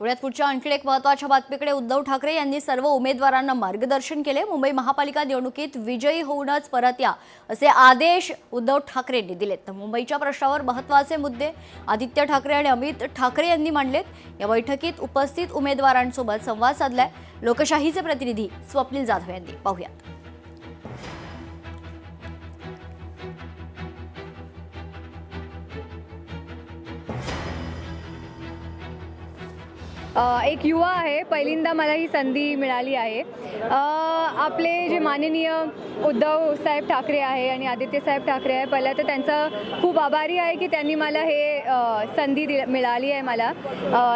पुण्यात पुढच्या आणखी एक महत्त्वाच्या बातमीकडे उद्धव ठाकरे यांनी सर्व उमेदवारांना मार्गदर्शन केले। मुंबई महापालिका निवडणुकीत विजयी होऊनच परत या असे आदेश उद्धव ठाकरेंनी दिलेत। तर मुंबईच्या प्रश्नावर महत्त्वाचे मुद्दे आदित्य ठाकरे आणि अमित ठाकरे यांनी मांडलेत। या बैठकीत उपस्थित उमेदवारांसोबत संवाद साधलाय लोकशाहीचे प्रतिनिधी स्वप्नील जाधव यांनी। पाहूयात। एक युवा आहे, पहिल्यांदा मला ही संधी मिळाली आहे। आपले जे माननीय उद्धव साहेब ठाकरे आहे आणि आदित्य साहेब ठाकरे आहे, पहिला तर त्यांचा खूप आभारी आहे की त्यांनी मला हे संधी मिळाली आहे मला।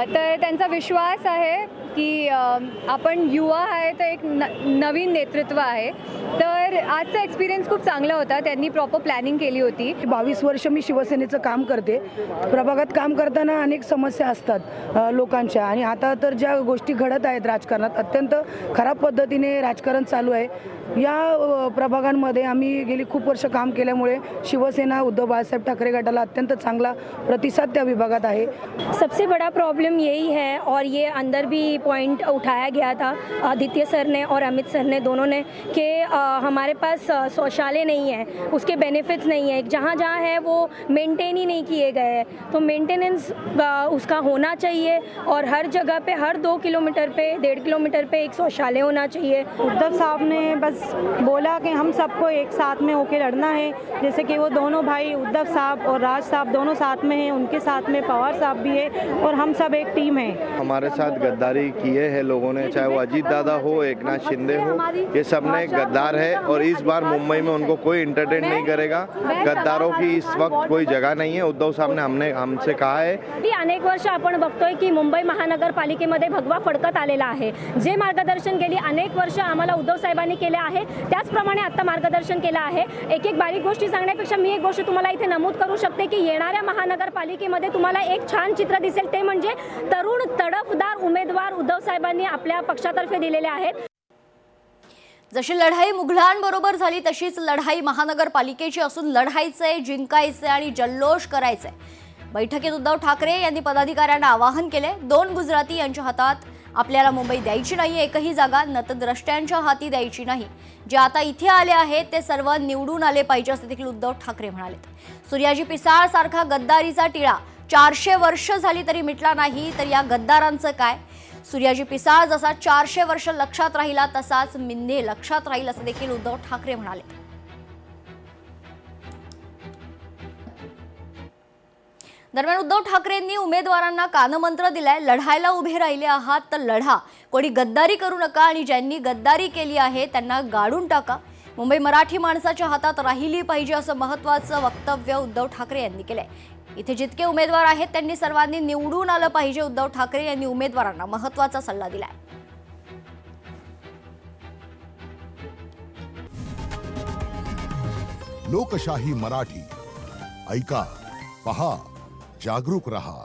तर त्यांचा विश्वास आहे की आपण युवा आहे तर एक नवीन नेतृत्व आहे। तर आजचा एक्सपिरियन्स खूप चांगला होता, त्यांनी प्रॉपर प्लॅनिंग केली होती। 22 वर्ष मी शिवसेनेचं काम करते। प्रभागात काम करताना अनेक समस्या असतात लोकांच्या, आणि आता तर ज्या गोष्टी घडत आहेत राजकारणात, अत्यंत खराब पद्धतीने राजकारण चालू आहे। या प्रभागांमध्ये आम्ही गेली खूप वर्ष काम केल्यामुळे शिवसेना उद्धव बाळासाहेब ठाकरे गटाला अत्यंत चांगला प्रतिसाद त्या विभागात आहे। सबसे बड़ा प्रॉब्लम यही है, और ये अंदर भी पॉइंट उठाया गया था आदित्य सर ने और अमित सर ने दोनों ने, कि हमारे पास शौचालय नहीं है, उसके बेनिफिट्स नहीं है, जहाँ जहाँ है वो मेंटेन ही नहीं किए गए हैं। तो मेंटेनेंस उसका होना चाहिए, और हर जगह पे हर 2 किलोमीटर पे 1.5 किलोमीटर पे एक शौचालय होना चाहिए। उद्धव साहब ने बस बोला कि हम सबको एक साथ में होकर लड़ना है, जैसे कि वो दोनों भाई उद्धव साहब और राज साहब दोनों साथ में हैं, उनके साथ में पवार साहब भी है, और हम सब एक टीम है। हमारे साथ गद्दारी किए हैं लोगों ने, चाहे वो अजीत दादा हो, एकनाथ शिंदे हो, ये सब ने गद्दार है। और इस बार मुंबई में उनको कोई एंटरटेन नहीं करेगा। गद्दारों की इस वक्त कोई जगह नहीं है। उद्धव साहब ने हमसे कहा है की अनेक वर्ष आपण बघतोय की मुंबई महानगरपालिकेमध्ये भगवा फडकत आलेला आहे। जे मार्गदर्शन गेली अनेक वर्ष आम्हाला उद्धव साहेबांनी केले आहे, त्याचप्रमाणे आता मार्गदर्शन केलं आहे। एक एक बारीक गोष्टी सांगण्यापेक्षा मी एक गोष्ट तुम्हाला इथे नमूद करू शकते की येणाऱ्या महानगरपालिकेमध्ये तुम्हाला एक छान चित्र दिसेल, ते म्हणजे तरुण तडफदार उमेदवार उद्धव साहेबांनी आपल्या पक्षातर्फे दिलेले आहेत। जशी लढाई मुघलांबरोबर झाली तशीच लढाई महानगरपालिकेची असून लढायचे, जिंकायचे आणि जल्लोष करायचे। बैठकीत उद्धव ठाकरे यांनी पदाधिकाऱ्यांना आवाहन केले। 2 गुजराती यांच्या हातात आपल्याला मुंबई द्यायची नाही, एकही जागा नतद्रष्ट्यांच्या हाती द्यायची नाही। जे आता इथे आले आहेत ते सर्व निवडून आले पाहिजे असे देखील उद्धव ठाकरे म्हणाले। सूर्याजी पिसाळ सारखा गद्दारीचा टिळा 400 वर्ष झाली तरी मिटला नाही, तर या गद्दारांचं काय? सूर्याजी पिसाळ जसा 400 वर्ष लक्षात राहिला तसाच मिंधे लक्षात राहील असे देखील उद्धव ठाकरे म्हणाले। दरम्यान उद्धव ठाकरेंनी उमेदवारांना कानमंत्र दिलाय। लढायला उभे राहिले आहात तर लढा, कोणी गद्दारी करू नका, आणि ज्यांनी गद्दारी केली आहे त्यांना गाडून टाका। मुंबई मराठी माणसाच्या हातात राहिली पाहिजे असं महत्त्वाचं वक्तव्य उद्धव ठाकरे यांनी केलंय। इथे जितके उमेदवार आहेत त्यांनी सर्वांनी निवडून आलं पाहिजे। उद्धव ठाकरे यांनी उमेदवारांना महत्त्वाचा सल्ला दिलाय। लोकशाही मराठी ऐका, पहा, जागरूक रहा।